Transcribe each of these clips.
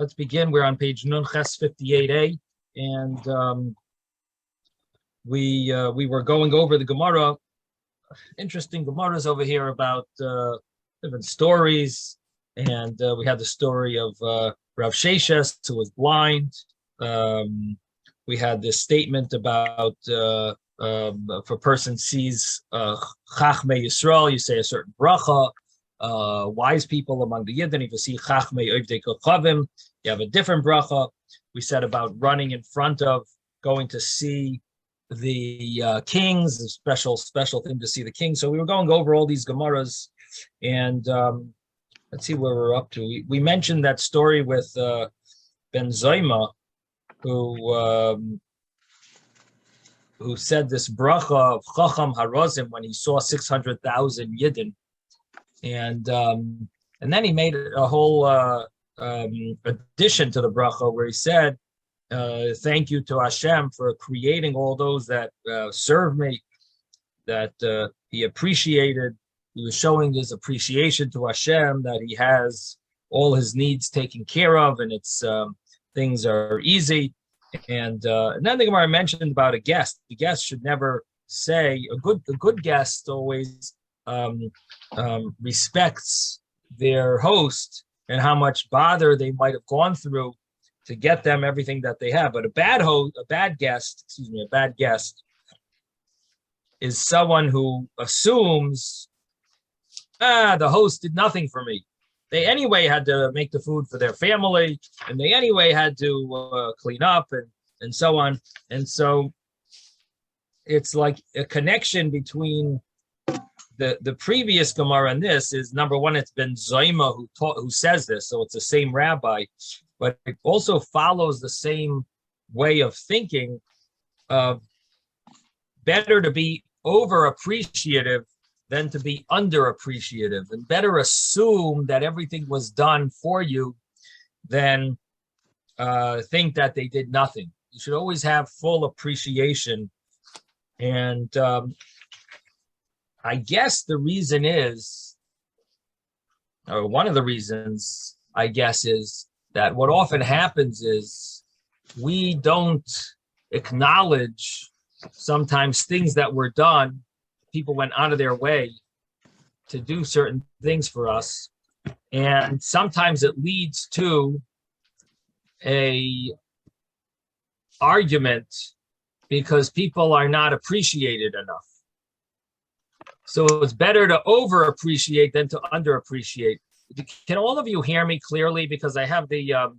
let's begin. We're on page Nun Ches 58a, and we were going over the Gemara. Interesting Gemaras over here about different stories, and we had the story of Rav Sheshes, who was blind. We had this statement about if a person sees Chachmei Yisrael, you say a certain bracha. Wise people among the Yidden, if you see Chachmei Oivdei Kochavim, you have a different bracha. We said about running in front of, going to see the kings, a special thing to see the king. So we were going over all these Gemaras, and let's see where we're up to. We mentioned that story with Ben Zoyma, who said this bracha of Chacham Harozim when he saw 600,000 Yidden, and then he made a whole addition to the bracha where he said, thank you to Hashem for creating all those that serve me, that he appreciated. He was showing his appreciation to Hashem, that he has all his needs taken care of, and it's things are easy. And then the Gemara mentioned about a guest. The guest should never say, a good guest always respects their host and how much bother they might have gone through to get them everything that they have. But a bad guest is someone who assumes, the host did nothing for me. They anyway had to make the food for their family, and they anyway had to clean up and so on. And so it's like a connection between the previous Gemara and this is, number one, it's Ben Zoyma who says this, so it's the same rabbi, but it also follows the same way of thinking of better to be over appreciative than to be underappreciative, and better assume that everything was done for you than think that they did nothing. You should always have full appreciation. And I guess the reason is, or one of the reasons, I guess, is that what often happens is we don't acknowledge sometimes things that were done. People went out of their way to do certain things for us, and sometimes it leads to a argument because people are not appreciated enough. So it's better to over appreciate than to under appreciate. Can all of you hear me clearly? Because I have they're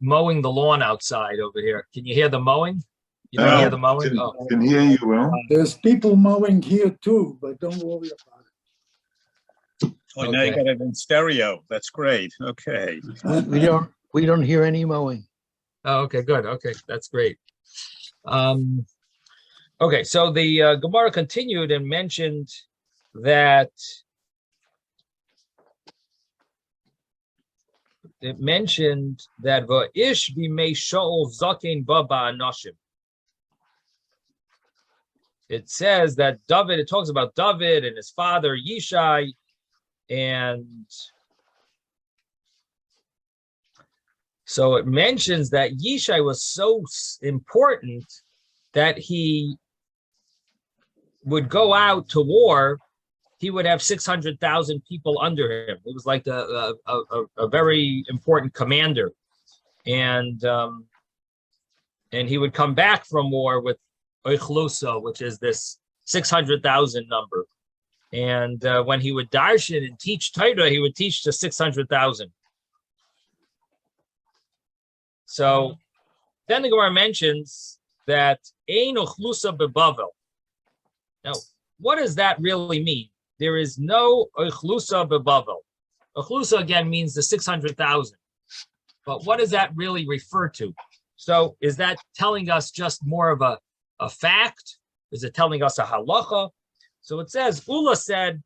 mowing the lawn outside over here. Can you hear the mowing? You don't hear the mowing? Can hear you well. There's people mowing here too, but don't worry about it. Oh, now you got it in stereo. That's great. Okay. We don't hear any mowing. Oh, okay, good. Okay, that's great. Okay, so the Gemara continued and mentioned that Va'ish b'mei Shaul zaken baba anoshim. It says that David, it talks about David and his father Yishai, and so it mentions that Yishai was so important that he would go out to war. He would have 600,000 people under him. It was like a very important commander, and he would come back from war with Oichlusa, which is this 600,000 number. And when he would darshan and teach Torah, he would teach to 600,000. So then the Gemara mentions that Ein Ochlusa beBavel. Now, what does that really mean? There is no Ochlusa beBavel. Ochlusa again means the 600,000. But what does that really refer to? So is that telling us just more of a fact? Is it telling us a halacha? So it says, Ula said,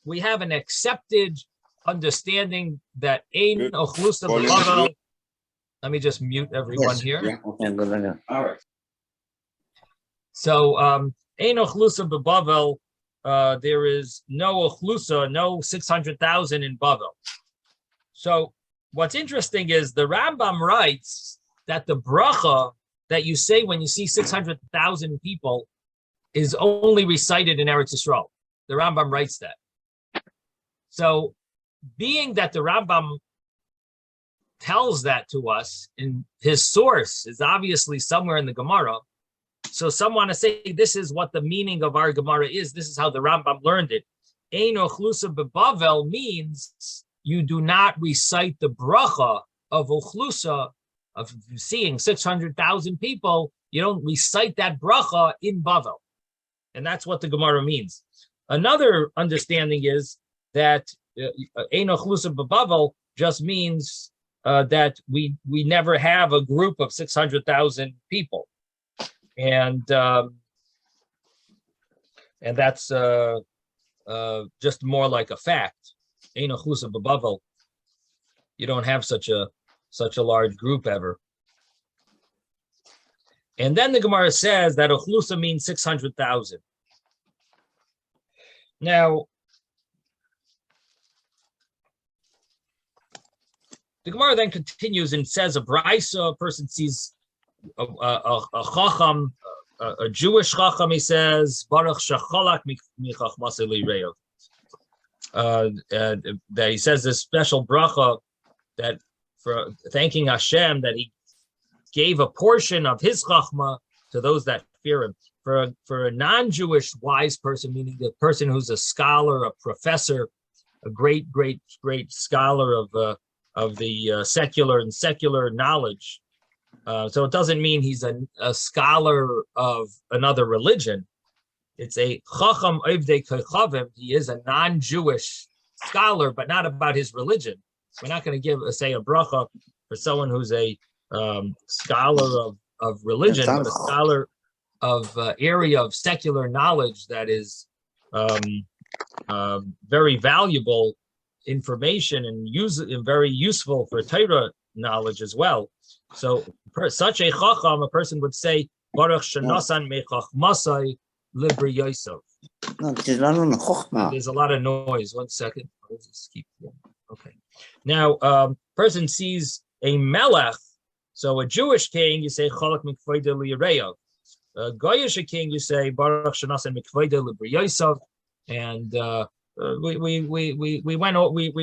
we have an accepted understanding that Ein Ochlusa beBavel. Let me just mute everyone here. Yeah. All right. So Ein Ochlusa beBavel, there is no Ochlusa, no 600,000 in Bavel. So what's interesting is the Rambam writes that the bracha that you say when you see 600,000 people is only recited in Eretz Yisrael. The Rambam writes that. So, being that the Rambam tells that to us, and his source is obviously somewhere in the Gemara, so some want to say this is what the meaning of our Gemara is. This is how the Rambam learned it. Ein ochlusa bebavel means you do not recite the bracha of ochlusa, of seeing 600,000 people. You don't recite that bracha in Bavel. And that's what the Gemara means. Another understanding is that Ein ochlusa bebavel just means that we never have a group of 600,000 people. And that's just more like a fact. Ein ochlusa bebavel. You don't have such a large group ever. And then the Gemara says that ochlusa means 600,000. Now, the Gemara then continues and says a brisa, a person sees a chacham, a Jewish chacham, he says, Baruch shachalak michachmasei lireyav. That he says this special bracha that for thanking Hashem that he gave a portion of his chachma to those that fear him. For a non-Jewish wise person, meaning the person who's a scholar, a professor, a great scholar of the secular knowledge. So it doesn't mean he's a scholar of another religion. It's a chacham ovdei kochavim. He is a non-Jewish scholar, but not about his religion. We're not going to say a bracha for someone who's a scholar of religion, but a scholar of area of secular knowledge that is very valuable information and very useful for Torah knowledge as well. So such a chacham, a person would say, Baruch shenasan mechachmasai libri yosef. There's a lot of noise. 1 second. Let's just keep going. Okay. Now, person sees a melech. So a Jewish king, you say chalak mikvayde liyareyav. A Goyish king, you say Baruch shenasan mikvayde libri yosef. And we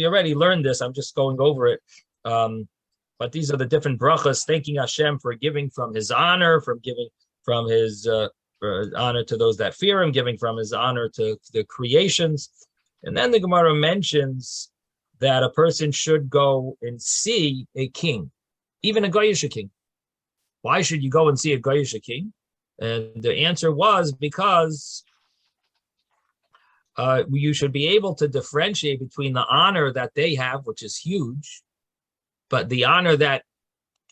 already learned this. I'm just going over it. But these are the different brachas, thanking Hashem for giving from his honor, from giving from his honor to those that fear him, giving from his honor to the creations. And then the Gemara mentions that a person should go and see a king, even a Goyish king. Why should you go and see a Goyish king? And the answer was because you should be able to differentiate between the honor that they have, which is huge, but the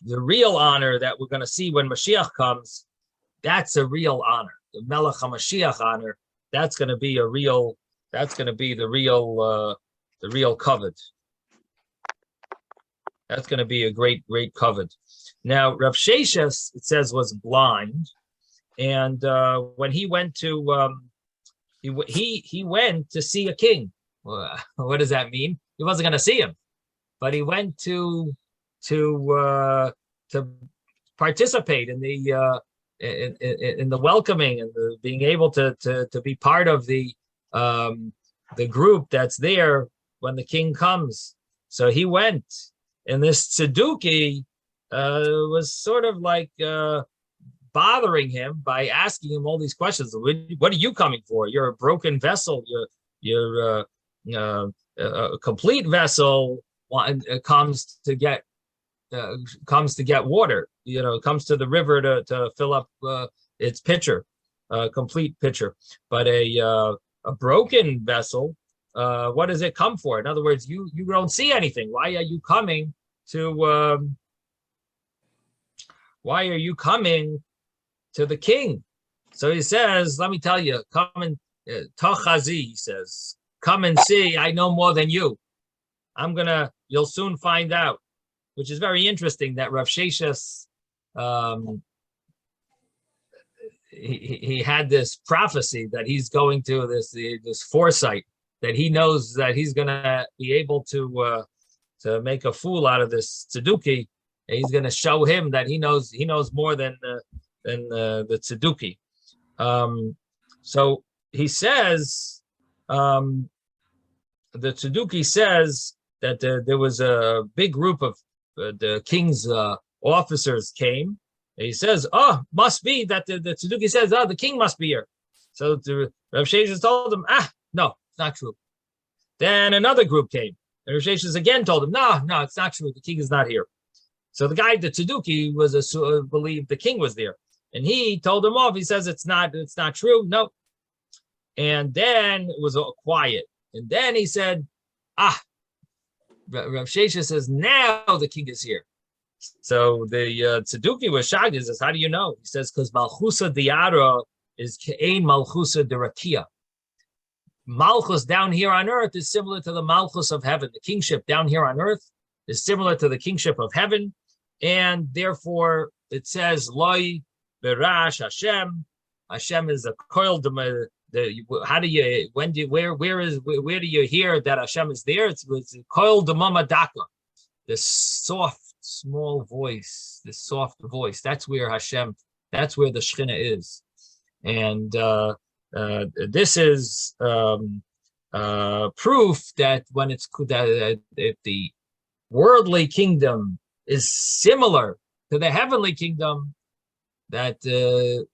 real honor that we're going to see when Mashiach comes, that's a real honor. The Melech HaMashiach honor, that's going to be the real covet. That's going to be a great covet. Now, Rav Sheshes, it says, was blind, and when he went to he went to see a king. What does that mean? He wasn't going to see him, but he went to participate in the welcoming and the being able to be part of the group that's there when the king comes. So he went, and this Tzeduki was sort of like bothering him by asking him all these questions. What are you coming for? You're a broken vessel. You're a complete vessel. Comes to get water. Comes to the river to fill up its pitcher, complete pitcher. But a broken vessel, what does it come for? In other words, you don't see anything. Why are you coming to? Why are you coming to the king? So he says, let me tell you, come and Tachazi, he says, come and see, I know more than you. You'll soon find out, which is very interesting that Rav Sheshes, he had this prophecy that he's going to this foresight, that he knows that he's going to be able to to make a fool out of this Tzeduki. He's going to show him that he knows more than the Tzeduki. So he says, the Tzeduki says that there was a big group of the king's officers came. And he says, "Oh, must be that the Tzeduki says, oh, the king must be here." So Rav Sheshes told him, no, it's not true. Then another group came. And Rav Sheshes again told him, no, it's not true. The king is not here. So the guy, the Tzeduki, believed the king was there. And he told him off. He says, it's not true. No. And then it was all quiet. And then he said, Rav Sheshes says, now the king is here. So the Tzeduki was shocked. He says, how do you know? He says, because Malchusa Diara is Ke'ein Malchusa Derakia. Malchus down here on earth is similar to the Malchus of heaven. The kingship down here on earth is similar to the kingship of heaven. And therefore it says, Loi Berash Hashem. Hashem is a coil. How do you, where do you hear that Hashem is there? It's coil demama daka. The soft, small voice, the soft voice. That's where Hashem, that's where the Shekhinah is. And this is proof that when it's that if the worldly kingdom is similar to the heavenly kingdom, that the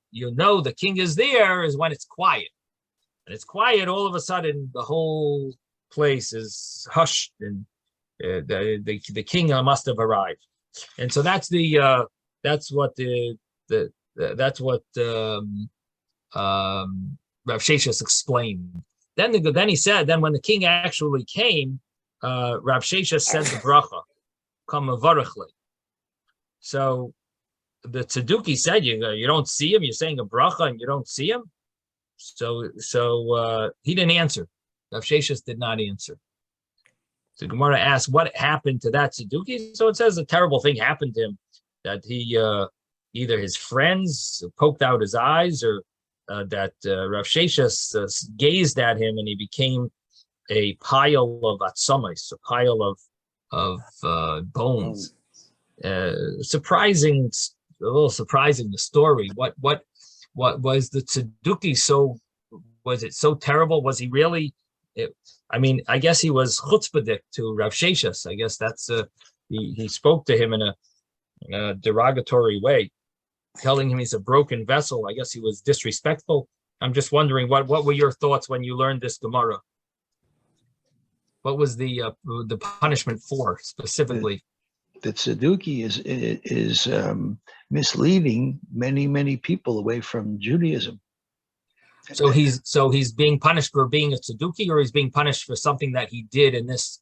king is there is when it's quiet. And it's quiet, all of a sudden the whole place is hushed, and the king must have arrived. And so that's what Rav Sheshes explained. Then he said, then when the king actually came, Rav Sheshes said the bracha, "Come avarachli." So the Tzeduki said, you don't see him. You're saying a bracha and you don't see him. So he didn't answer. Rav Sheshes did not answer. So Gemara asks, what happened to that Tzeduki? So it says a terrible thing happened to him, that he either his friends poked out his eyes, or that Rav Sheshes gazed at him and he became a pile of atzamis, a pile of bones. Surprising, a little surprising, the story. What was the Tzeduki so? Was it so terrible? Was he really? I guess he was chutzpahdik to Rav Sheshes. I guess that's he spoke to him in a derogatory way, telling him he's a broken vessel. I guess he was disrespectful. I'm just wondering what were your thoughts when you learned this Gemara? What was the punishment for specifically? The Tzeduki is misleading many people away from Judaism. So he's being punished for being a Tzeduki, or he's being punished for something that he did in this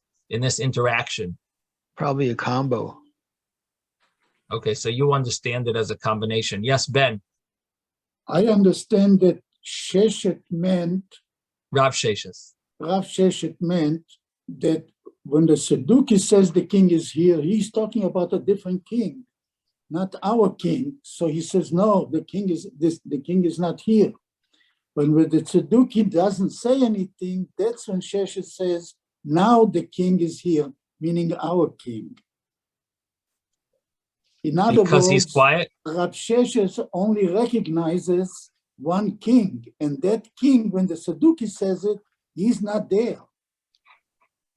interaction? Probably a combo. Okay, so you understand it as a combination. Yes, Ben. I understand that Sheshet meant, Rav Sheshes. Rav Sheshet meant that when the Tzeduki says the king is here, he's talking about a different king, not our king. So he says, no, the king is not here. When the Tzeduki doesn't say anything, that's when Sheshet says, now the king is here, meaning our king. In other because words, he's quiet. Rav Sheshes only recognizes one king, and that king, when the Tzeduki says it, he's not there.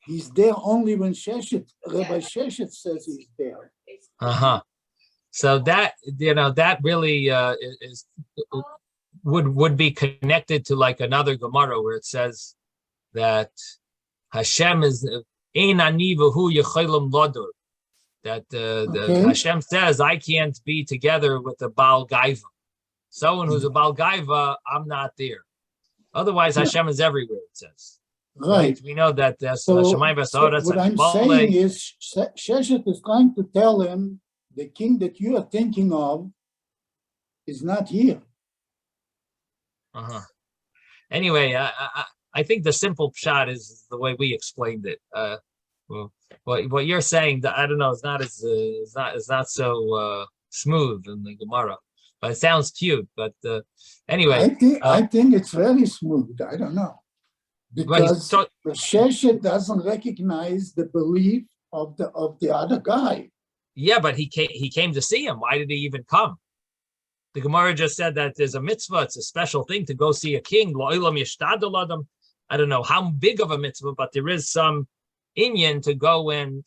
He's there only when Rabbi Sheshet says he's there. So that really would be connected to like another Gemara where it says that Hashem is ein ani v'hu yecholim lodur. That Hashem says, I can't be together with a Baal Gaiva. Someone who's a Baal Gaiva, I'm not there. Otherwise, Hashem is everywhere, it says. Right. We know that so what I'm saying is, Sheshet is trying to tell him the king that you are thinking of is not here. Anyway, I think the simple pshat is the way we explained it. What you're saying, that I don't know, it's not so smooth in the Gemara, but it sounds cute. But anyway, I think it's very smooth. I don't know, because Sheshet doesn't recognize the belief of the other guy. Yeah, but he came to see him. Why did he even come? The Gemara just said that there's a mitzvah. It's a special thing to go see a king. I don't know how big of a mitzvah, but there is some inyan to go and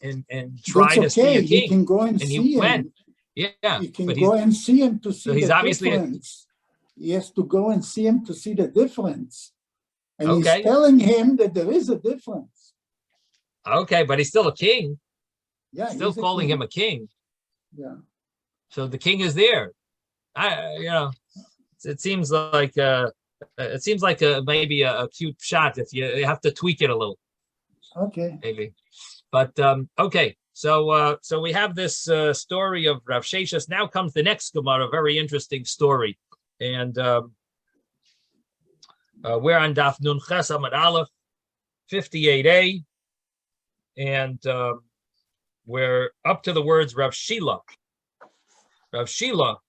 try to see a king. He can go and see him. Went. Yeah, you can go and see him to see he's the obviously difference. He has to go and see him to see the difference. And Okay. he's telling him that there is a difference. Okay, but he's still a king. Yeah, Still he's a calling king. him a king. Yeah. So the king is there. It seems like maybe a cute shot if you have to tweak it a little. Okay. Maybe. But okay. So we have this story of Rav Sheshas. Now comes the next Gemara, a very interesting story. And we're on Daf Nun Ches Amud Aleph, 58a. And we're up to the words Rav Shila. Rav Shila,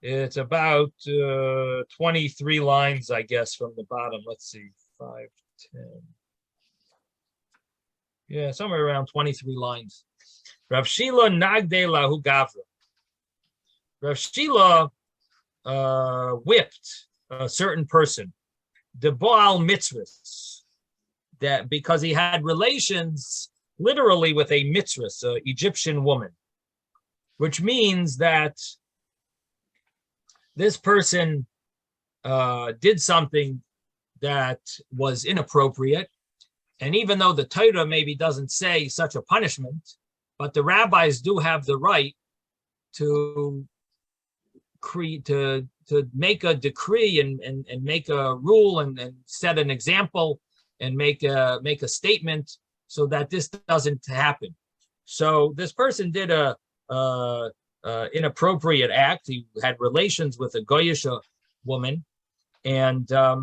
it's about 23 lines, I guess, from the bottom. Let's see, 5, 10. Yeah, somewhere around 23 lines. Rav Shila Nagde Lahu Gavra. Rav Shila whipped a certain person, the Baal Mitzvahs, that because he had relations literally with a mitzvah, an Egyptian woman, which means that this person did something that was inappropriate. And even though the Torah maybe doesn't say such a punishment, but the rabbis do have the right to make a decree and make a rule and set an example and make a statement so that this doesn't happen. So this person did a inappropriate act. He had relations with a Goyish woman, and so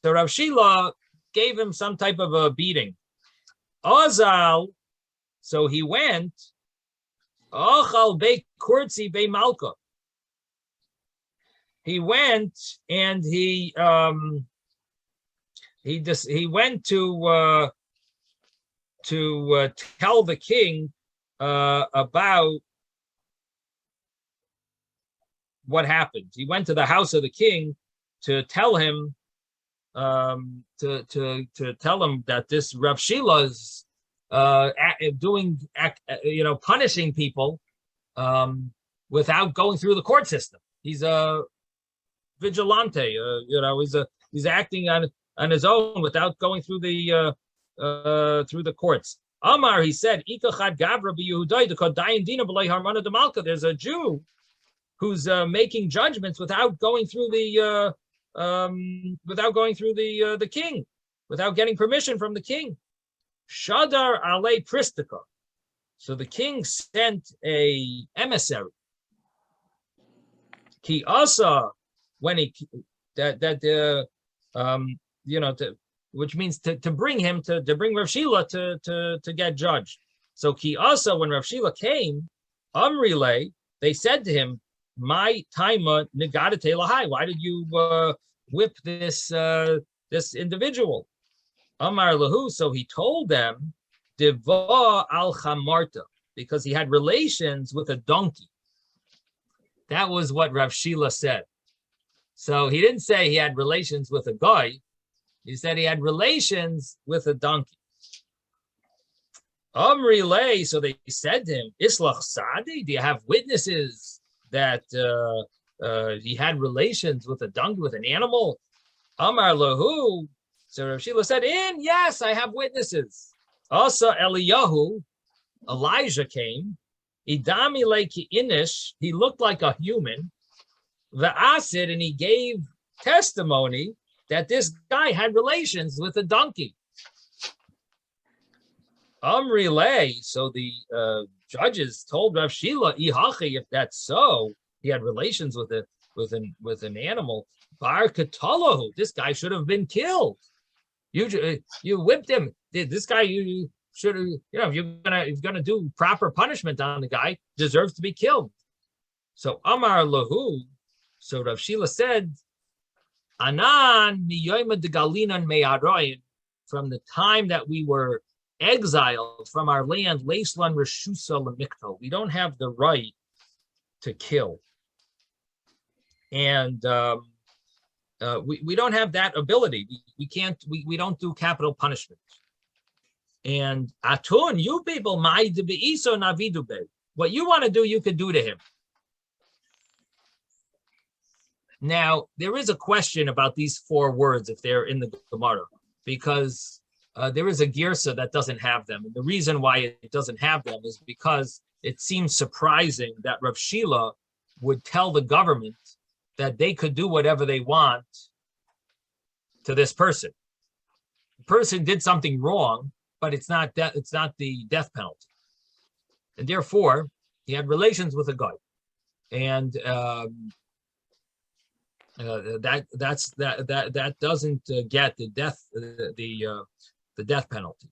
Rav Shila gave him some type of a beating. Azal, so he went. Achal be kurtzi be malka. He went and he went to tell the king about what happened. He went to the house of the king to tell him to tell him that this Rav Shila's punishing people without going through the court system. He's a vigilante, he's acting on his own without going through the courts. Amar, he said, there's a Jew who's making judgments without going through the king, without getting permission from the king. Shadar ale pristika. So the king sent a emissary. Ki asa, when he which means to bring him to bring Rav Shila to get judged. So ki asa, when Rav Shila came, Amrile, they said to him, my taima negadate lahai. Why did you whip this individual? Amar lahu. So he told them, Diva al chamarta, because he had relations with a donkey. That was what Rav Shila said. So he didn't say he had relations with a guy. He said he had relations with a donkey. Amrile. So they said to him, Islach Sadi, do you have witnesses that he had relations with a donkey, with an animal? Amar lahu. So Rav Shila said, yes, I have witnesses. Also Eliyahu, Elijah came. Idami leiki inish, he looked like a human. Va'asid, and he gave testimony that this guy had relations with a donkey. Amrile, so the judges told Rav Shila, Ihachi, if that's so, he had relations with an animal. Bar katalahu, this guy should have been killed. You whipped him. This guy, you should have, if you're gonna do proper punishment on the guy, deserves to be killed. So Amar lahu, so Rav Shila said, Anan miyoyma de galinan me'aroyin, from the time that we were exiled from our land, Leislan Reshusa Lamikto. We don't have the right to kill. And we don't have that ability. We can't, we don't do capital punishment. And Atun, you people, what you want to do, you could do to him. Now, there is a question about these 4 words if they're in the Gemara, because there is a girsa that doesn't have them. And the reason why it doesn't have them is because it seems surprising that Rav Shila would tell the government that they could do whatever they want to this person. The person did something wrong, but it's not the death penalty. And therefore, he had relations with a guy. And that doesn't get the death penalty.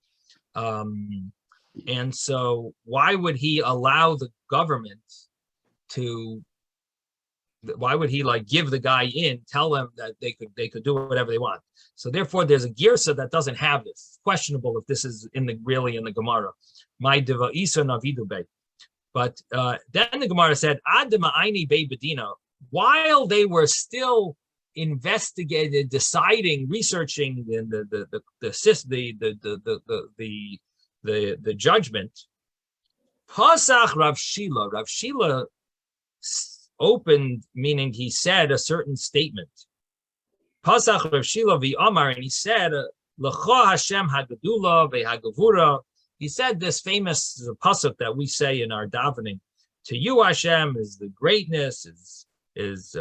And so why would he allow the government to, why would he like give the guy in, tell them that they could do whatever they want? So therefore there's a girsa that doesn't have this. It's questionable if this is really in the Gemara. My diva isa navidu be. But then the Gemara said, Adama aini be bedina, while they were still investigating, deciding, researching the judgment, Pasach Rav Shila opened, meaning he said a certain statement. Pasach Rav Shila v'Amar, and he said, L'cha Hashem hagadula ve'hagavura. He said this famous pasuk that we say in our davening. To you, Hashem, is the greatness, is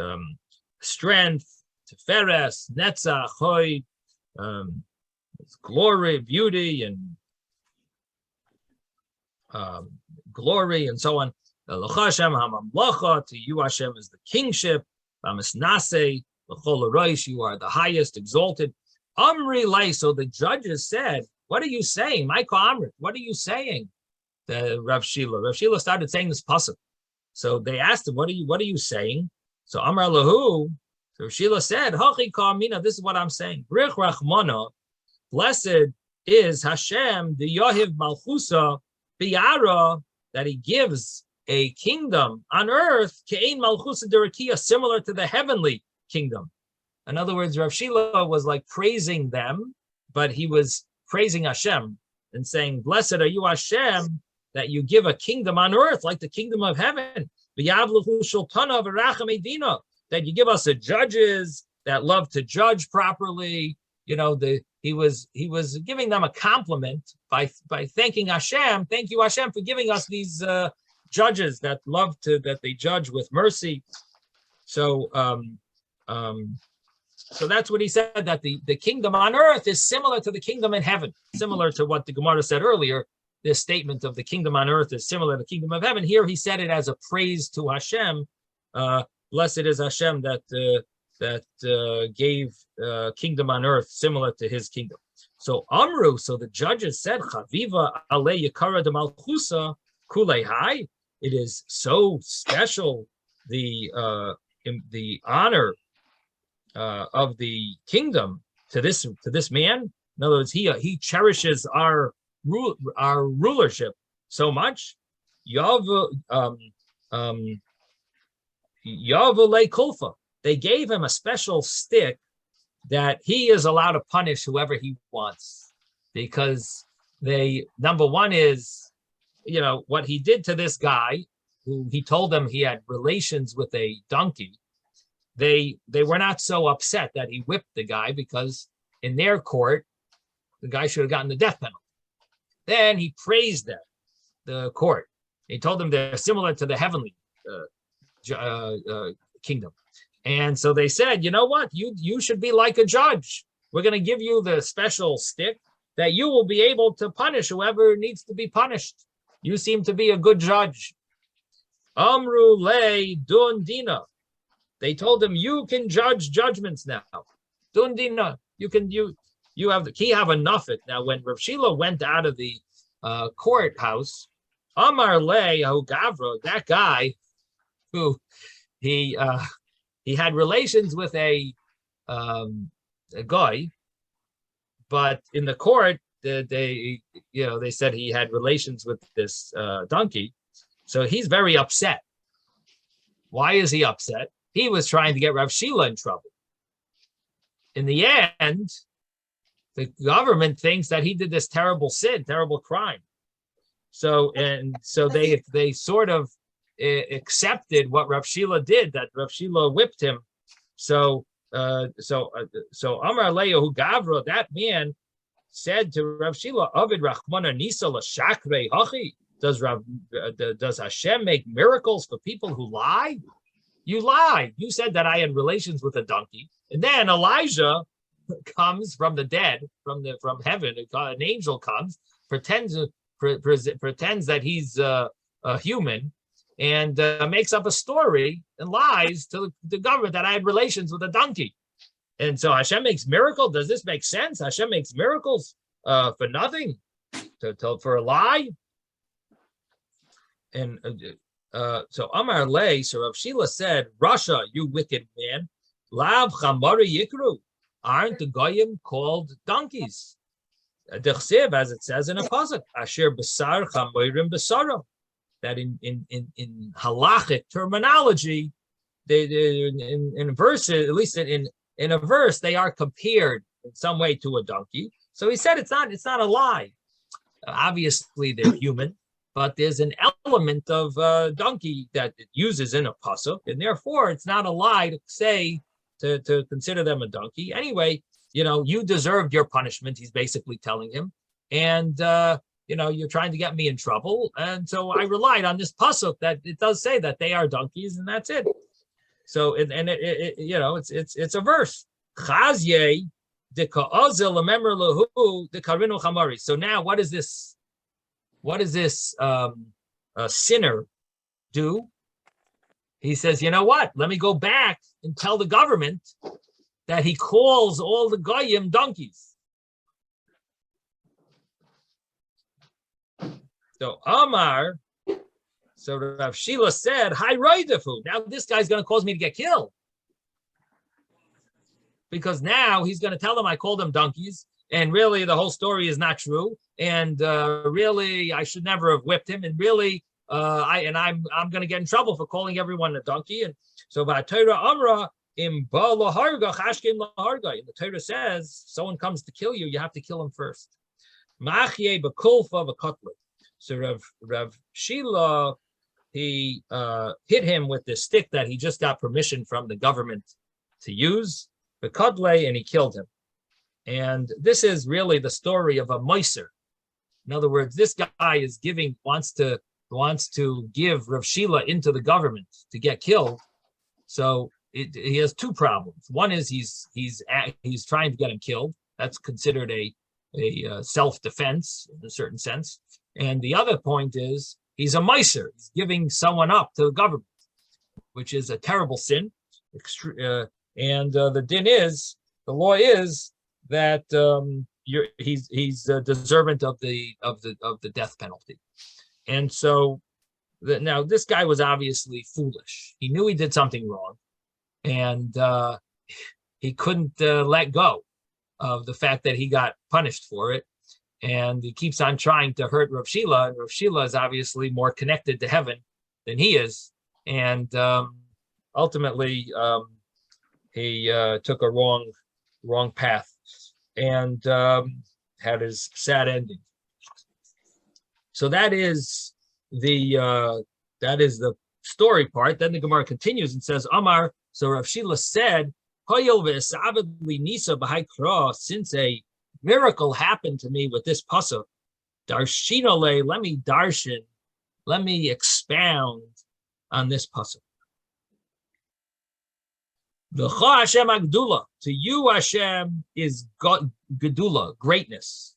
strength, teferes, netzach, hoy, glory, beauty, and glory, and so on. Hashem hamamlacha, to you, Hashem, is the kingship. Nase, you are the highest, exalted. Amri lay. So the judges said, "What are you saying, Michael Amrit? What are you saying?" The Rav Shila started saying this pasuk. So they asked him, "What are you saying?" So Amar Lahu, so Shila said, Hachi Kamina, this is what I'm saying. Brich Rachmana, blessed is Hashem, the Yahiv Malchusa, Biara, that he gives a kingdom on earth, Ke'ein Malchusa Derakia, similar to the heavenly kingdom. In other words, Rav Shila was like praising them, but he was praising Hashem and saying, blessed are you, Hashem, that you give a kingdom on earth like the kingdom of heaven. That you give us the judges that love to judge properly. You know, he was giving them a compliment by thanking Hashem. Thank you, Hashem, for giving us these judges that they judge with mercy. So so that's what he said, that the kingdom on earth is similar to the kingdom in heaven, similar to what the Gemara said earlier. This statement of the kingdom on earth is similar to the kingdom of heaven. Here he said it as a praise to Hashem. Blessed is Hashem that gave kingdom on earth similar to his kingdom. So Amru, so the judges said, Chaviva ale yikara de malchusa kulei hai. It is so special, the honor of the kingdom to this man. In other words, he cherishes our rulership so much. Yavale Kulfa. They gave him a special stick that he is allowed to punish whoever he wants, because number one is, you know, what he did to this guy, who he told them he had relations with a donkey. They were not so upset that he whipped the guy, because in their court, the guy should have gotten the death penalty. Then he praised them, the court. He told them they're similar to the heavenly kingdom. And so they said, you know what? You should be like a judge. We're going to give you the special stick that you will be able to punish whoever needs to be punished. You seem to be a good judge. Amru le dundina. They told him, you can judge judgments now. Dundina. You have enough it. Now, when Rav Shila went out of the courthouse, Amar le Gavra, that guy who he had relations with a guy, but in the court they said he had relations with this donkey. So he's very upset. Why is he upset? He was trying to get Rav Shila in trouble. In the end, the government thinks that he did this terrible sin, terrible crime. So they sort of accepted what Rav Shila did, that Rav Shila whipped him. So Amar Leyahu Gavra, that man said to Rav Shila, Avid Rachmana Nisa Lashakre Hachi. Does Hashem make miracles for people who lie? You lied. You said that I had relations with a donkey, and then Elijah comes from the dead, from heaven. An angel comes, pretends that he's a human, and makes up a story and lies to the government that I had relations with a donkey. And so Hashem makes miracles. Does this make sense? Hashem makes miracles for nothing, for a lie. And so Amar Lei, so Rav Shila said, Rasha, you wicked man, Lav Chamari Yikru, aren't the Goyim called donkeys? Dechsev, as it says in a pasuk, Asher Basar Chamorim Basara, that in halachic terminology, in verses, at least in a verse, they are compared in some way to a donkey. So he said it's not a lie. Obviously, they're human. But there's an element of donkey that it uses in a pasuk, and therefore it's not a lie to say to consider them a donkey. Anyway, you deserved your punishment. He's basically telling him, and you're trying to get me in trouble, and so I relied on this pasuk that it does say that they are donkeys, and that's it. So it's a verse. Chazye de ka'azil lememer lehu de karinu chamari. So now what is this? What does this sinner do? He says, you know what? Let me go back and tell the government that he calls all the Goyim donkeys. So Amar, so Rav Shila said, Hi Raidafu. Now this guy's going to cause me to get killed. Because now he's going to tell them I called them donkeys. And really, the whole story is not true. And really, I should never have whipped him. And really, I'm going to get in trouble for calling everyone a donkey. And so, Torah Amra im ba laharga chashkim laharga. And the Torah says, someone comes to kill you, you have to kill him first. Machye bekulfa v'kotlet. So Rav Shila, he hit him with this stick that he just got permission from the government to use, v'kotle, and he killed him. And this is really the story of a moiser. In other words, this guy wants to give Rav Shila into the government to get killed. So he has two problems. One is he's trying to get him killed. That's considered a self-defense in a certain sense. And the other point is he's a moiser. He's giving someone up to the government, which is a terrible sin. And the law is that he's deserving of the death penalty. And so now this guy was obviously foolish. He knew he did something wrong, and he couldn't let go of the fact that he got punished for it. And he keeps on trying to hurt Rav Shila. And Rav Shila is obviously more connected to heaven than he is. And ultimately, he took a wrong path and had his sad ending. So that is the story part. Then the Gemara continues and says, Amar, so Rav Shila said, since a miracle happened to me with this pasuk, darshinale, let me expound on this pasuk. V'cha Hashem agdula, to you Hashem is gedula, greatness.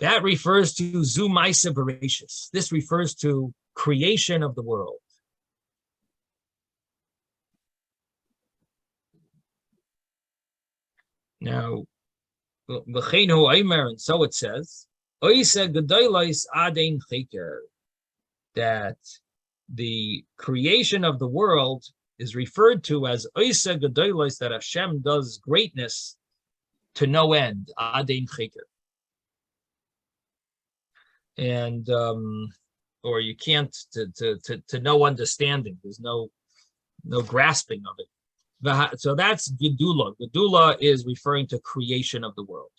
That refers to zu ma'aseh bereshis. This refers to creation of the world. Now, v'cheinu omer, and so it says, oisa gedolos adein cheker, that the creation of the world is referred to as oisa gedolos, that Hashem does greatness to no end, adein cheker. And or you can't to no understanding. There's no grasping of it. So that's gedula. Gedula is referring to creation of the world.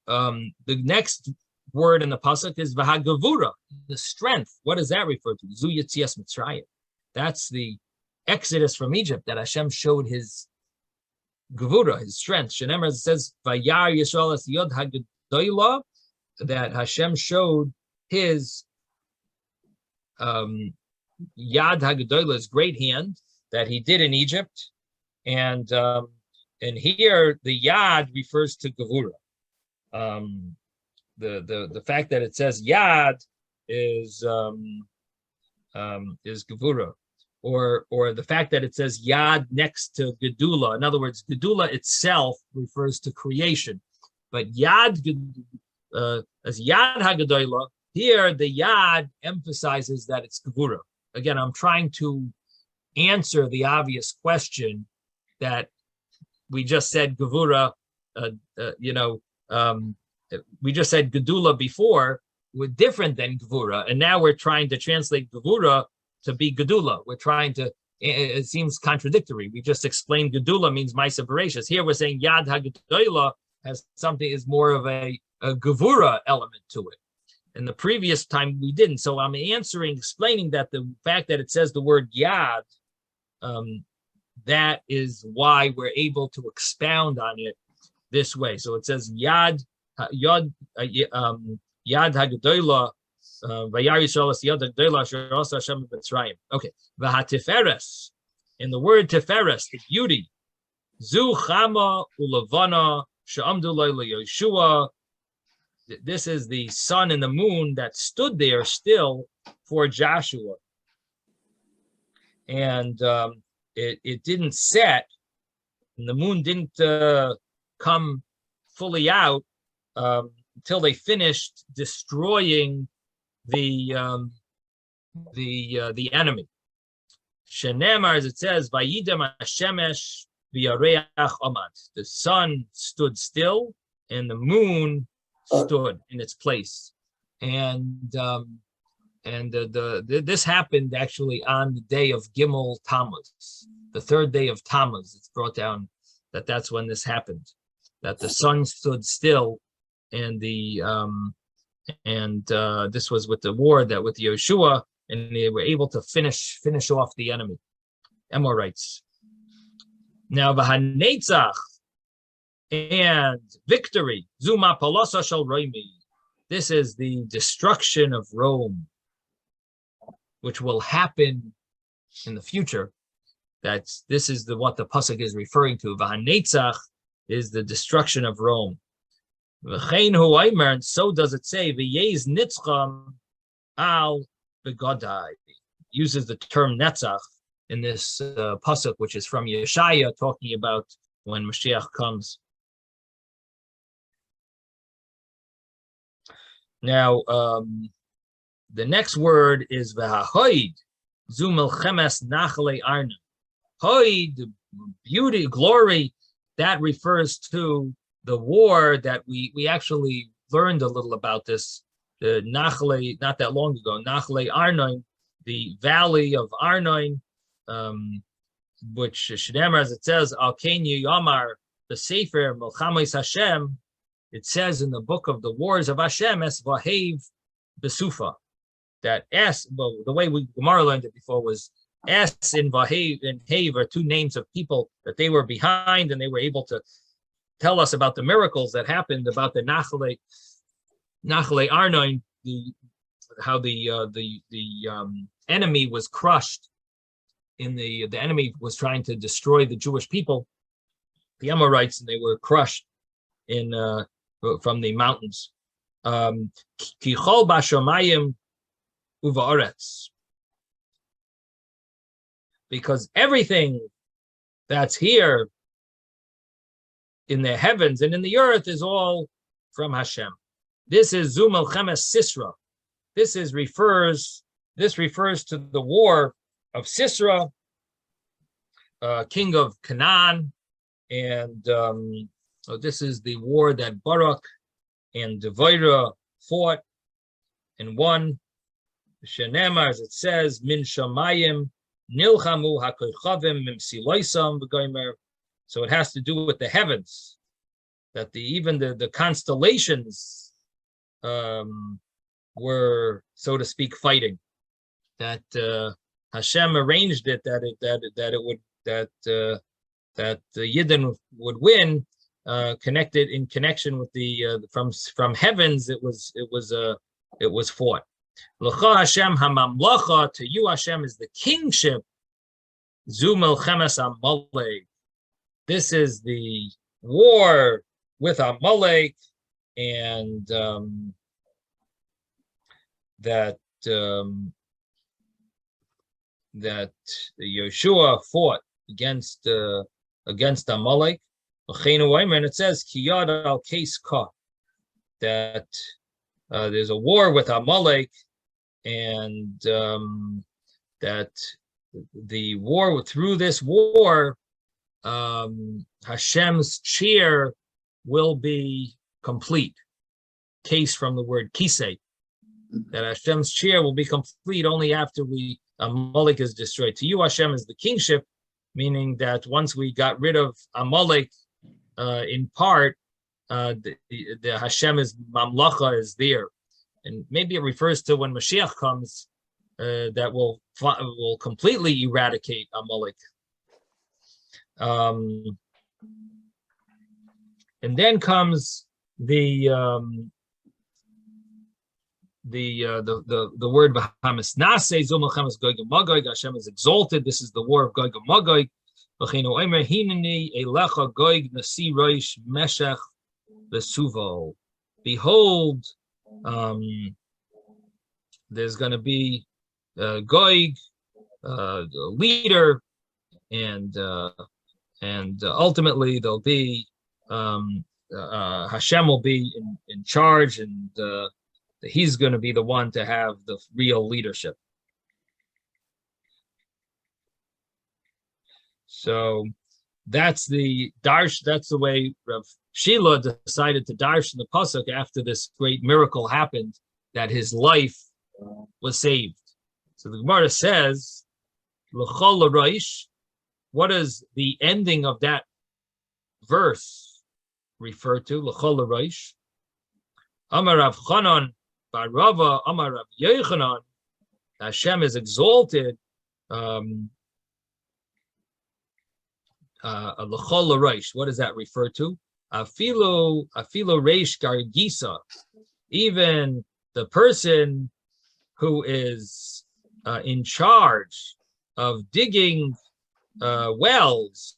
The next word in the pasuk is v'hagavura, the strength. What does that refer to? Zu yetzias Mitzrayim. That's the exodus from Egypt that Hashem showed his gevura, his strength. Shenemar says vayar Yisrael es yod hagdoila, that Hashem showed his yad hagdoila, his great hand that he did in Egypt, and here the yad refers to gevura. The fact that it says yad is gevura, or the fact that it says yad next to gedula. In other words, gedula itself refers to creation, but yad as yad hagadola, here the yad emphasizes that it's gevura. Again, I'm trying to answer the obvious question that we just said gevura. We just said gedula before were different than gevura, and now we're trying to translate gevura to be gedula. We're trying to. It seems contradictory. We just explained gedula means ma'aser bereishis. Here we're saying yad hagadola has something, is more of a gevura element to it. And the previous time we didn't. So I'm explaining that the fact that it says the word yad, that is why we're able to expound on it this way. So it says yad hagadola, vayar Yisrael es yad hagadola asher asa Hashem b'Mitzrayim. Okay, v'hatiferes, in the word tiferes, the beauty, zu chama ulavana she'amdu lo Yeshua. This is the sun and the moon that stood there still for Joshua, and it didn't set, and the moon didn't come fully out until they finished destroying the enemy. Shenemar, as it says, Vayidem Hashemesh v'yareach amad. The sun stood still, and the moon stood in its place, and this happened actually on the day of Gimel Tammuz, the third day of Tammuz. It's brought down that that's when this happened, that the sun stood still, and this was with the war that with Yeshua, and they were able to finish off the enemy, Amorites. Now v'hanetzach, and victory, Zuma Palosa shall Roimi. This is the destruction of Rome, which will happen in the future. This is what the pasuk is referring to. V'hanetzach is the destruction of Rome. V'chein hu omer, and so does it say, v'yez nitzcham al begodai. Uses the term netzach in this pasuk, which is from Yeshaya, talking about when Mashiach comes. Now, the next word is v'hahoid, zu milchemes nachle arna. Hoid, beauty, glory, that refers to the war that we actually learned a little about this, the Nachle, not that long ago, Nachle Arnoin, the valley of Arnoin, which Shnemer, as it says, Al Kenyu Yomar, the Sefer Melchamis Hashem, it says in the book of the wars of Hashem, Es Vahev Besufa, that S, well, the way we Gemara learned it before was S and Vahev and Hav are two names of people that they were behind, and they were able to tell us about the miracles that happened about the Nachle Arnoin, how the enemy was crushed. The enemy was trying to destroy the Jewish people, the Amorites, and they were crushed from the mountains. Kichol bashamayim uva'aretz, because everything that's here in the heavens and in the earth is all from Hashem. This is Zumel Chemes Sisra. This refers to the war of Sisra, king of Canaan, and So this is the war that Barak and Devorah fought and won. Shenema, as it says, Min Shamayim Nilchamu HaKoichavim Mim Siloisam V'Goymer. So it has to do with the heavens, that even the constellations were, so to speak, fighting. That Hashem arranged it that the Yidden would win, connected in connection with the from heavens. It was fought. L'cha Hashem hamamlacha, to you Hashem is the kingship. Zu melchemes Amalek. This is the war with Amalek, and that Yeshua fought against Amalek. And it says Kiyad al Kes Ka, that there's a war with Amalek, and that the war, through this war, Hashem's cheer will be complete. Case from the word kisei, that Hashem's cheer will be complete only after Amalek is destroyed. To you, Hashem is the kingship, meaning that once we got rid of Amalek, in part, the Hashem is Mamlacha is there, and maybe it refers to when Mashiach comes, that will completely eradicate Amalek. And then comes the word Bahamas Nase Zumachamas Gog and Magog. Hashem is exalted. This is the war of Gog and Magog. Bechino Emer Hineni Elecha Gog Nasi Roish Meshech Vesuvo. Behold, there's going to be Gog, leader, and ultimately there'll be Hashem will be in charge, and he's going to be the one to have the real leadership. So that's the darsh. That's the way Rav Shila decided to darsh in the pasuk after this great miracle happened, that his life was saved. So the Gemara says, "L'chol l'roish." What does the ending of that verse refer to? L'chol l'roish. Amar Rav Chanan bar Rava, Amar Rav Yochanan. Hashem is exalted. L'chol l'roish. What does that refer to? Afilo reish gargisa. Even the person who is in charge of digging wells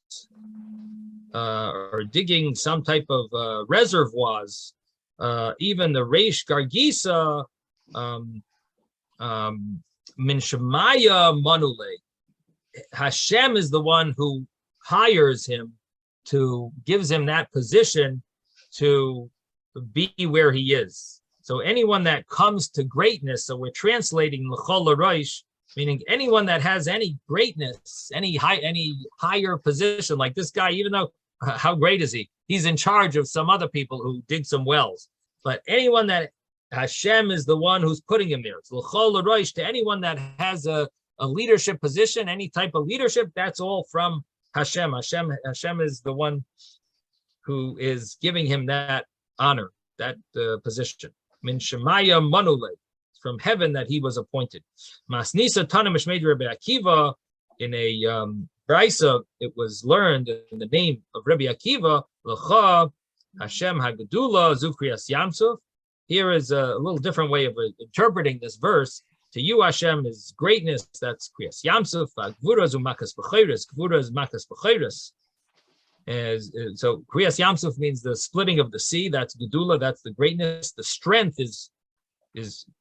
or digging some type of reservoirs, even the reish gargisa, min shemaya manule. Hashem is the one who hires him, gives him that position to be where he is. So anyone that comes to greatness, so we're translating l'chol l'roish, meaning anyone that has any greatness, any higher position, like this guy, even though, how great is he? He's in charge of some other people who dig some wells. But anyone that Hashem is the one who's putting him there. It's l'chol l'roish, to anyone that has a leadership position, any type of leadership, that's all from Hashem. Hashem is the one who is giving him that honor, that position. Min Shemaya Manule, from heaven that he was appointed. Masnisa Tana Mishmei Rabbi Akiva, in a Brisa, it was learned in the name of Rabbi Akiva, L'cha Hashem Hagadula Zukrias Yamsuf. Here is a little different way of interpreting this verse. To you, Hashem is greatness. That's Kriyas Yamsuf. Gvura zu makas b'chayris. Gvura is makas b'chayris. So Kriyas Yamsuf means the splitting of the sea. That's Gedula. That's the greatness. The strength is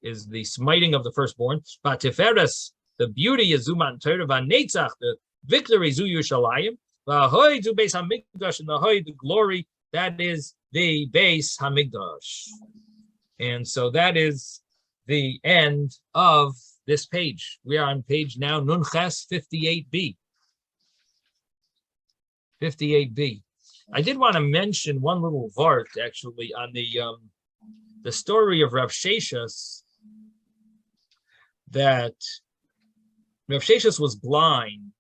the smiting of the firstborn. V'tiferes, the beauty is Zuman Torah. V'netzach, the victory zu Yerushalayim. V'ahoy zu Beis Hamikdash, and the hoy, the glory, that is the Beis Hamikdash. And so that is the end of this page. We are on page now Nun Ches 58b. 58b. I did want to mention one little vart actually on the story of Rav Sheshas, that Rav Sheshas was blind,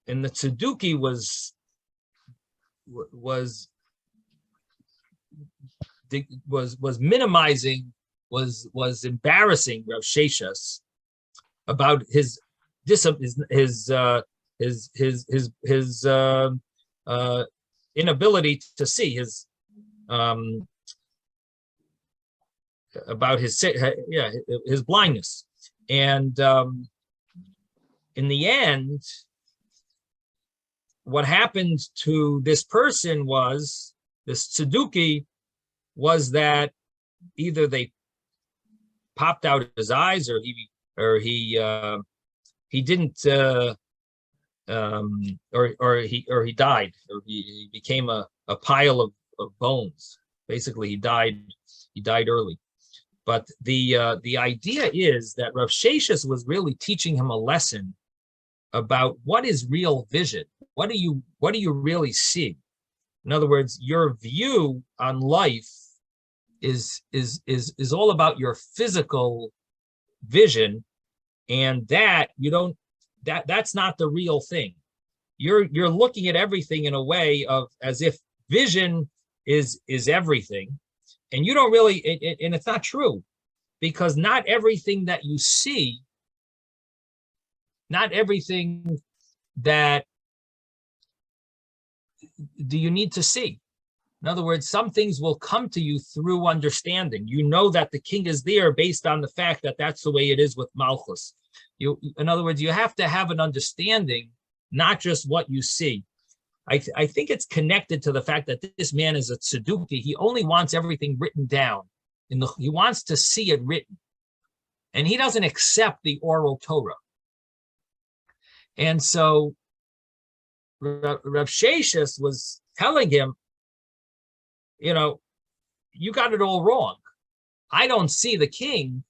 and the Tzeduki was minimizing, was embarrassing Rav Sheshas about his inability to see, about his blindness. And in the end, what happened to this person was, this Tzeduki, was that either they popped out his eyes, or he didn't, or he died, or he became a pile of bones. Basically, he died early. But the idea is that Rav Sheshas was really teaching him a lesson about what is real vision. What do you really see? In other words, your view on life is all about your physical vision, and that that's not the real thing. You're looking at everything in a way of as if vision is everything, and you don't really, and it's not true, because not everything that you see, not everything that do you need to see. In other words, some things will come to you through understanding. You know that the king is there based on the fact that that's the way it is with Malchus. In other words, you have to have an understanding, not just what you see. I think it's connected to the fact that this man is a tzeduki. He only wants everything written down. He wants to see it written. And he doesn't accept the oral Torah. And so Rav Sheshas was telling him, you got it all wrong. I don't see the king,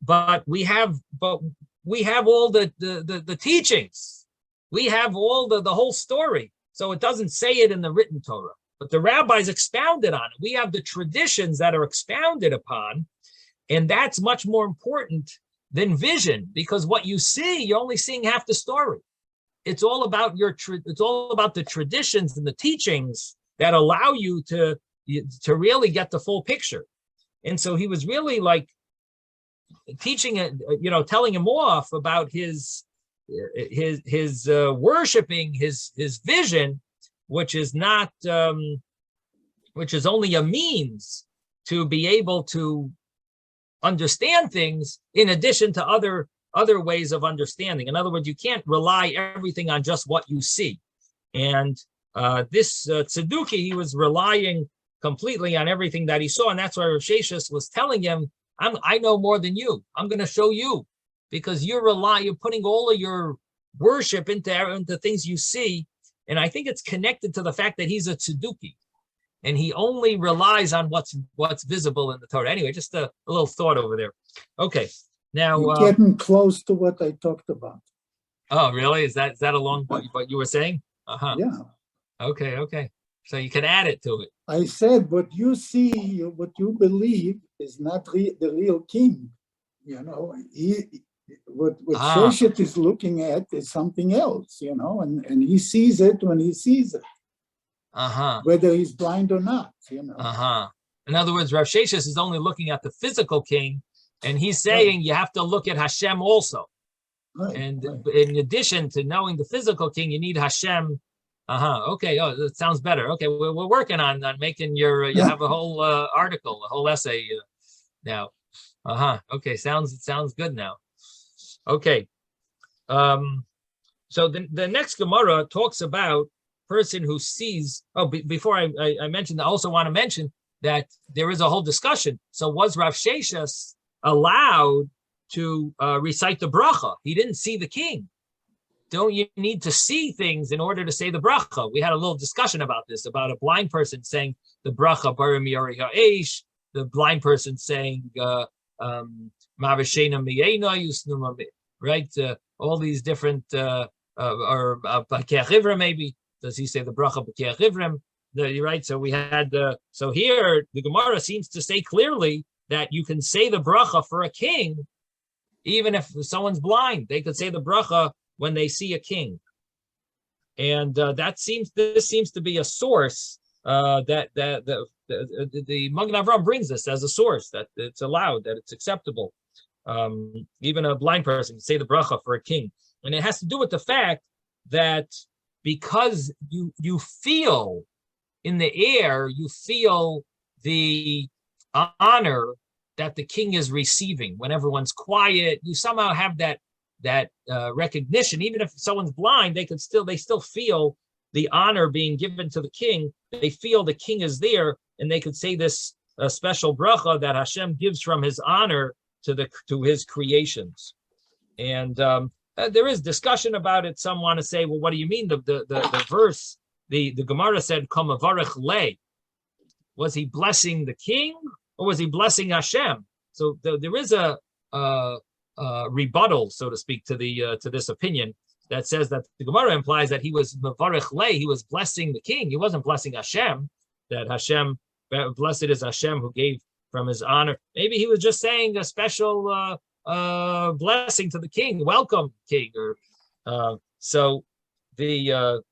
but we have all the teachings. We have all the whole story. So it doesn't say it in the written Torah, but the rabbis expounded on it. We have the traditions that are expounded upon, and that's much more important than vision, because what you see, you're only seeing half the story. It's all about it's all about the traditions and the teachings that allow you to really get the full picture. And so he was really like teaching it, telling him off about his worshiping his vision, which is not, which is only a means to be able to understand things in addition to other ways of understanding. In other words, you can't rely everything on just what you see. And this Tzeduki, he was relying completely on everything that he saw, and that's why Rav Sheshas was telling him, I know more than you. I'm going to show you, because you're putting all of your worship into things you see. And I think it's connected to the fact that he's a tzeduki, and he only relies on what's visible in the Torah. Anyway, just a little thought over there. Okay, now you're getting close to what I talked about. Oh, really? Is that along what you were saying? Yeah. Okay. So you can add it to it. I said what you see, what you believe is not the real king. What Sheshet is looking at is something else, and he sees it when he sees it. Whether he's blind or not, In other words, Rav Sheshas is only looking at the physical king, and he's saying you have to look at Hashem also. Right, and right. In addition to knowing the physical king, you need Hashem. Okay. Oh, that sounds better. Okay, we're working on making you have a whole article, a whole essay now. Okay, sounds good now. Okay. So the next Gemara talks about person who sees. Oh, before I mentioned, I also want to mention that there is a whole discussion. So was Rav Sheshas allowed to recite the bracha? He didn't see the king. Don't you need to see things in order to say the bracha? We had a little discussion about this, about a blind person saying the bracha Barim Yori Ha'esh, the blind person saying Mavashena Miyena Yusnuma, right? All these different or Bakeh maybe. Does he say the bracha b'kiach ivrim? Right. So we had so here the Gemara seems to say clearly that you can say the bracha for a king, even if someone's blind. They could say the bracha when they see a king, and this seems to be a source that the Magen Avraham brings this as a source that it's allowed, that it's acceptable. Even a blind person can say the bracha for a king, and it has to do with the fact that because you feel in the air, you feel the honor that the king is receiving. When everyone's quiet, you somehow have that recognition. Even if someone's blind, they still feel the honor being given to the king. They feel the king is there, and they could say this special bracha that Hashem gives from his honor to his creations. And there is discussion about it. Some want to say, well, what do you mean? The verse, the Gemara said, "Kamavarech le." Was he blessing the king or was he blessing Hashem? So there is a rebuttal, so to speak, to this opinion that says that the Gemara implies that he was Mavarech le, he was blessing the king. He wasn't blessing Hashem. That Hashem, blessed is Hashem who gave from his honor. Maybe he was just saying a special blessing to the king. Welcome, king. Or so the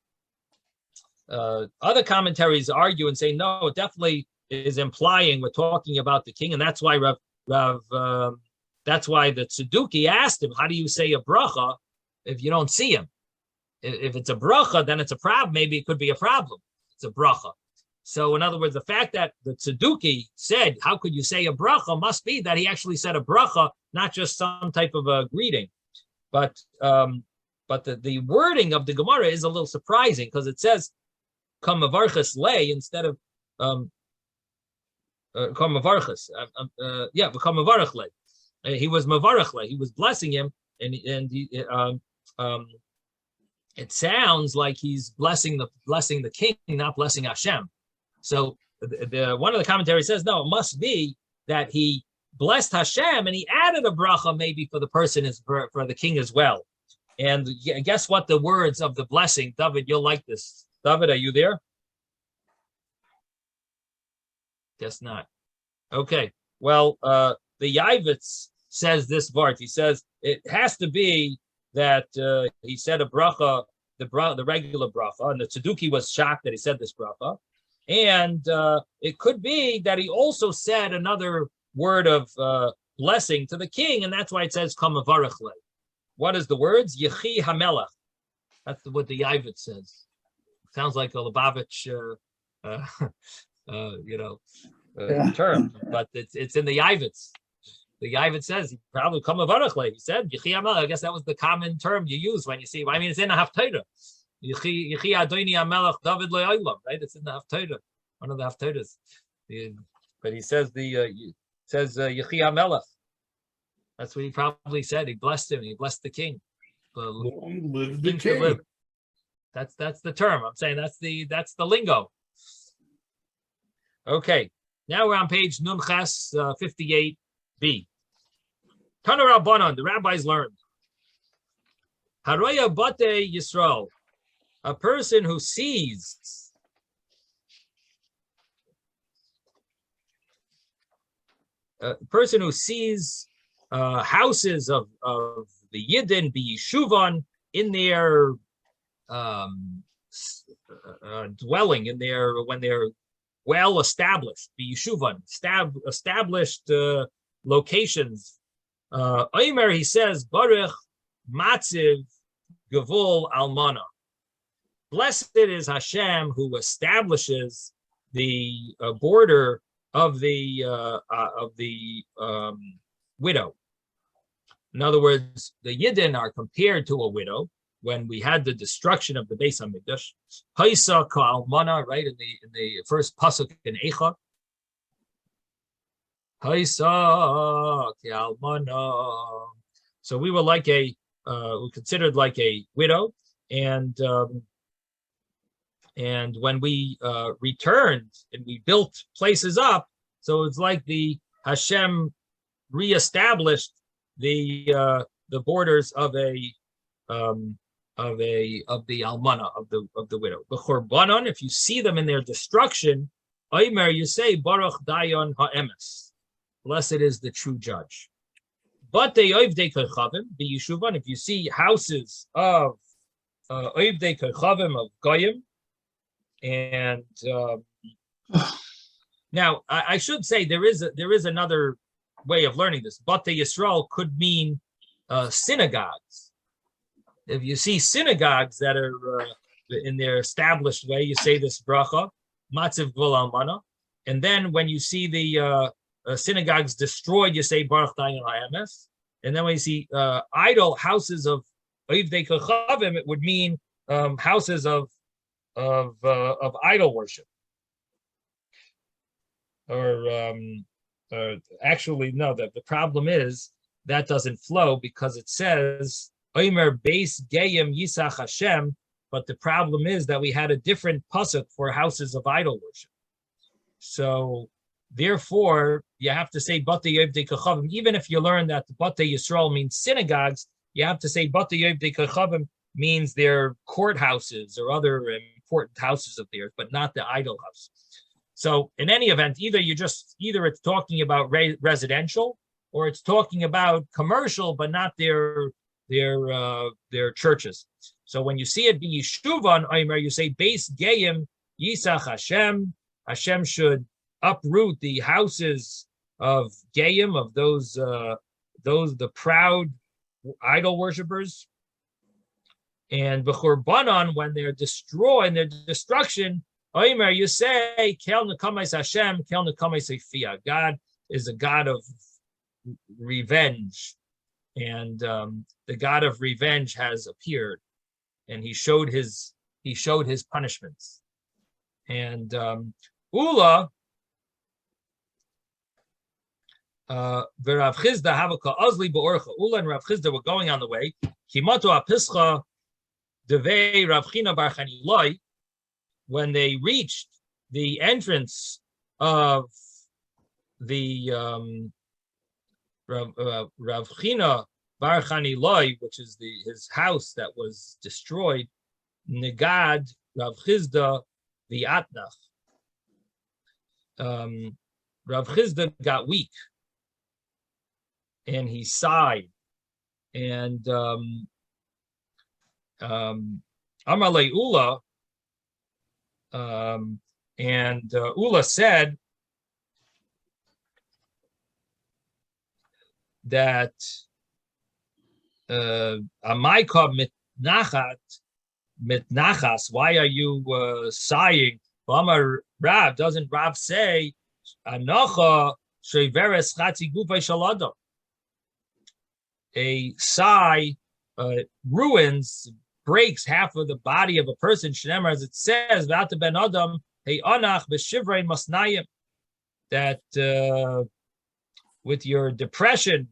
other commentaries argue and say, no, it definitely is implying we're talking about the king, and that's why that's why the Tzeduki asked him, how do you say a bracha if you don't see him? If it's a bracha, then it's a problem. Maybe it could be a problem. It's a bracha. So in other words, the fact that the Tzeduki said, how could you say a bracha, must be that he actually said a bracha, not just some type of a greeting. But the wording of the Gemara is a little surprising because it says Kam Mavarches le instead of Kam Mavarches. Kam Mavarch le. He was Mavarch le. He was blessing him, and he, it sounds like he's blessing the king, not blessing Hashem. So one of the commentaries says, no, it must be that he blessed Hashem and he added a bracha maybe for the person for the king as well. And guess what the words of the blessing, David, you'll like this. David, are you there? Guess not. Okay. Well, the Yavitz says this part. He says it has to be that he said a bracha, the regular bracha, and the Tzeduki was shocked that he said this bracha. And it could be that he also said another word of blessing to the king, and that's why it says Kam Mavarech le. What is the words? Yechi HaMelech. That's what the Yavitz says. Sounds like a Lubavitch, term, but it's in the Yavitz. The Yavitz says he probably Kam Mavarech le. He said Yechi HaMelech. I guess that was the common term you use when you see. I mean, it's in a Haftarah. Yechi Adoni HaMelech David le'olam. Right? It's in the Haftarah, one of the Haftarahs. But he says Yechi HaMelech. That's what he probably said. He blessed him. He blessed the king. Long live the king. That's the term. I'm saying that's the lingo. Okay. Now we're on page Nunches 58b. Tana Rabbanon, the rabbis learned. Haroya Bate Yisrael, a person who sees houses of the Yidden b'Yishuvan in their dwelling, when they're well established, b'Yishuvan, established locations. Omer, he says, Baruch Matziv Gevul Almana. Blessed is Hashem who establishes the border of the widow. In other words, the Yidden are compared to a widow. When we had the destruction of the Beis Hamikdash, Haisa Ka'almana, right in the first pasuk in Eicha, Haisa Ka'almana. So we were like we considered like a widow, and when we returned and we built places up, so it's like the Hashem reestablished the borders of a of the almana of the widow. B'chorbanon, if you see them in their destruction, Omer, you say Baruch Dayan Ha'emes, blessed is the true judge. But they oivdei kochavim b'yishuvan, if you see houses of oivdei kochavim of goyim, and now I should say there is another way of learning this. Batei Yisrael could mean synagogues. If you see synagogues that are in their established way, you say this bracha, matziv gvul almana, and then when you see the synagogues destroyed, you say Baruch Dayan Ha'emes, and then when you see idol houses of oivdei kochavim, it would mean houses of idol worship. Or actually, no. The problem is that doesn't flow because it says Omer Beis Geyim Yisach Hashem, but the problem is that we had a different pasuk for houses of idol worship. So therefore, you have to say Batei Yevdei Kochavim. Even if you learn that Batei Yisrael means synagogues, you have to say Batei Yevdei Kochavim means their courthouses or other important houses of theirs, but not the idol house. So in any event, either it's talking about residential or it's talking about commercial, but not their churches. So when you see it be Yishuvan Omer, you say Beis Geyim Yisach Hashem. Hashem should uproot the houses of Geyim, of those the proud idol worshippers. And b'churbanon, when they're destroyed, their destruction, Omer, you say, Kel nekamais Hashem, Kel nekamais Fia. God is a God of revenge, and the God of revenge has appeared, and he showed his punishments. And Ula, Rav Chizda Havaka Ozli Beorcha. Ula and Rav Chizda were going on the way. Kimato Apischa Devei Rav China Bar Chaniloi. When they reached the entrance of the Rav China Bar Chaniloi, which is his house that was destroyed, Negad Rav Chizda V'atnach. Rav Chizda got weak, and he sighed, and Amalei Ula. And Ula said that Amaika mitnachas, why are you sighing? Amar Rav, doesn't Rav say Anocha sheiveres chatzi gufay shalada? A sigh breaks half of the body of a person. Shneimar, as it says, "V'ata ben adam hey anach b'shivrei masnayim," that with your depression,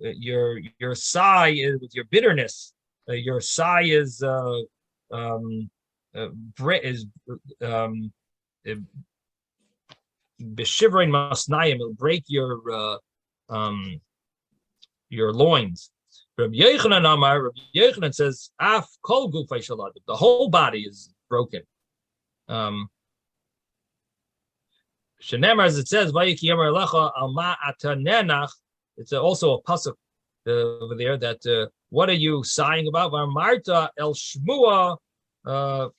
your sigh is with your bitterness. Your sigh is b'shivrei masnayim. It'll break your loins. Rabbi Yochanan says, "Af kol gufay shalad." The whole body is broken. Shenemar, as it says, "Vayiki yomer lecha alma atanenach." It's also a pasuk over there that what are you sighing about? Marta el shmua kol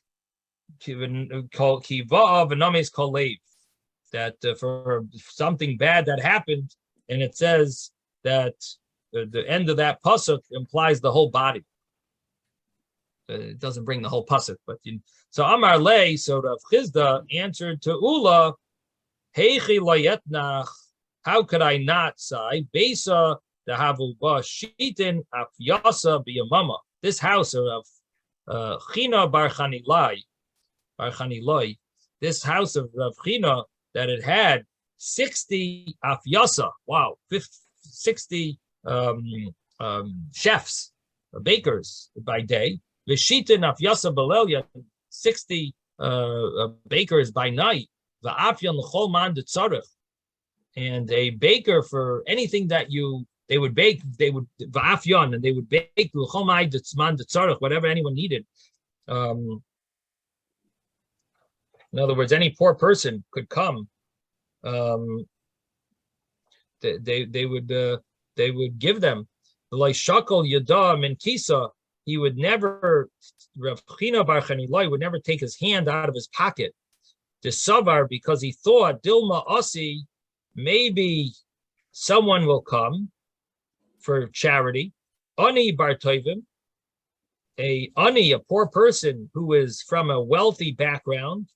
kiva v'names kol leiv. That for something bad that happened, and it says that. The end of that pasuk implies the whole body. It doesn't bring the whole pasuk, but so Amar Lei, so Rav Chizda answered to Ula, Heichi layetnach, how could I not say, Besa dehavu ba shitin afyasa biyamama. This house of China Bar Chaniloi, this house of Rav China, that it had 60 afyasa, 60 chefs, bakers by day. V'shitin afyasa b'leil, 60 bakers by night. V'afyan l'chol man detzarech, and a baker for anything that you They would bake, they would va'afyon, and they would bake l'chomai d'tzman d'tzarech, whatever anyone needed. In other words, any poor person could come. They would give them. Like shakol yada min kisa, he would never, Rav China bar Chanilai would never take his hand out of his pocket to savar, because he thought Dilma Asi, maybe someone will come for charity. Ani bar Tovim, a poor person who is from a wealthy background,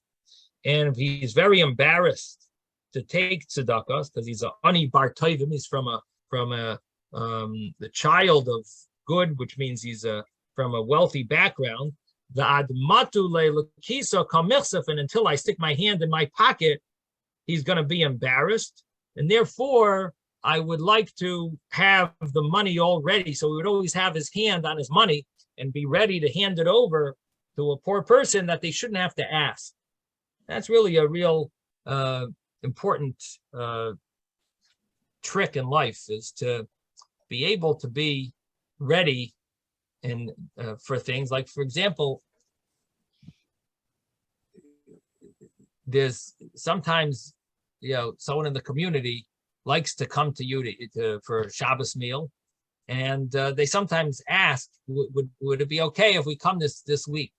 and if he's very embarrassed to take tzedakah because he's a ani bar Tovim, he's from the child of good, which means he's from a wealthy background. The admatu le'lekisa kamichsef, and until I stick my hand in my pocket, he's going to be embarrassed, and therefore I would like to have the money already. So he would always have his hand on his money and be ready to hand it over to a poor person that they shouldn't have to ask. That's really a real important trick in life, is to be able to be ready and for things. Like, for example, there's sometimes, someone in the community likes to come to you for a Shabbos meal, and they sometimes ask, would it be okay if we come this week?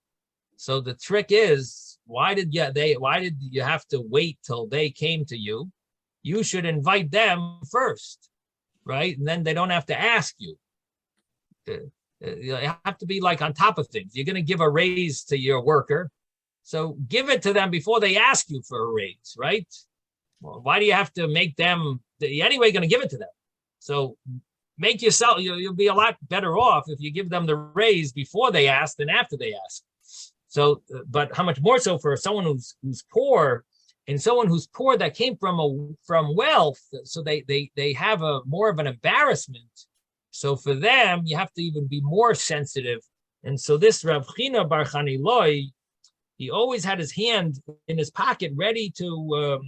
So the trick is, why did you have to wait till they came to you? You should invite them first, right? And then they don't have to ask you. You have to be like on top of things. You're going to give a raise to your worker, so give it to them before they ask you for a raise, right? Well, why do you have to make them? You're anyway going to give it to them. So make yourself, you'll be a lot better off if you give them the raise before they ask than after they ask. So, but how much more so for someone who's poor, and someone who's poor that came from wealth, so they have a more of an embarrassment. So for them, you have to even be more sensitive. And so this Rav China bar Chanilai, he always had his hand in his pocket, ready to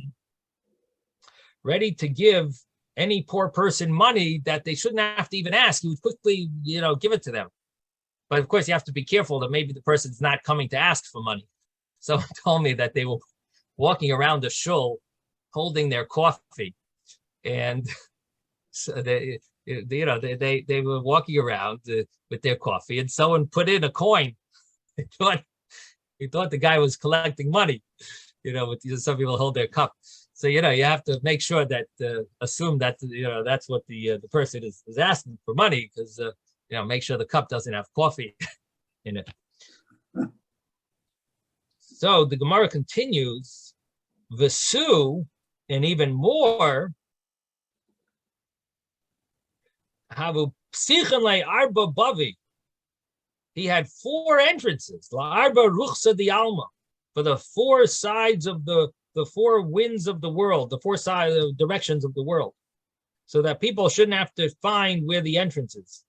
give any poor person money that they shouldn't have to even ask. He would quickly, give it to them. But of course, you have to be careful that maybe the person's not coming to ask for money. Someone told me that they were walking around the shul holding their coffee, and so they were walking around with their coffee, and someone put in a coin. He thought the guy was collecting money. Some people hold their cup. So you have to make sure that assume that that's what the person is asking for money, because make sure the cup doesn't have coffee in it. So the Gemara continues, Vesu, and even more, Havu psichen le arba bavi. He had 4 entrances, la arba ruchsa di alma, for the 4 sides of the 4 winds of the world, the 4 directions of the world, so that people shouldn't have to find where the entrance is.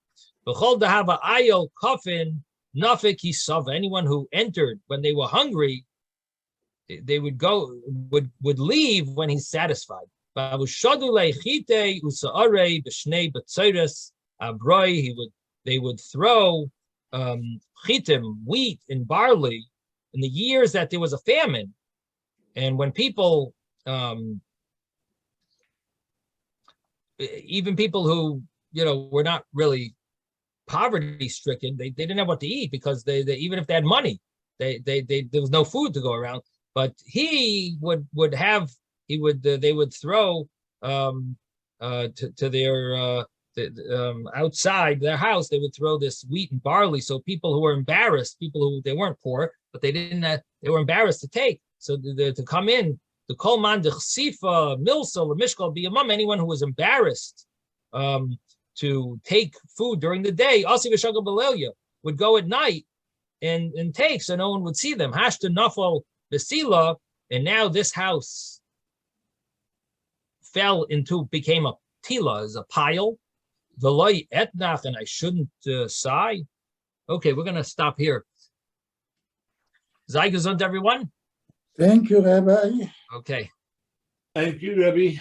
Anyone who entered when they were hungry, they would leave when he's satisfied. They would throw chitim, wheat and barley, in the years that there was a famine, and when people, even people who were not really poverty stricken, they didn't have what to eat, because they even if they had money, there was no food to go around. But they would throw to their outside their house, they would throw this wheat and barley, so people who were embarrassed, people who they weren't poor but they were embarrassed to take, so to come in, the kol man dechsifa milsa lemishkal biyamam, anyone who was embarrassed to take food during the day, Asi v'shagah b'leilya, would go at night and take, so no one would see them. Hashta nafal v'sila, and now this house became a tila, as a pile. V'loi etnach, and I shouldn't sigh. Okay, we're going to stop here. Sei gesund, everyone. Thank you, Rabbi. Okay. Thank you, Rebbe.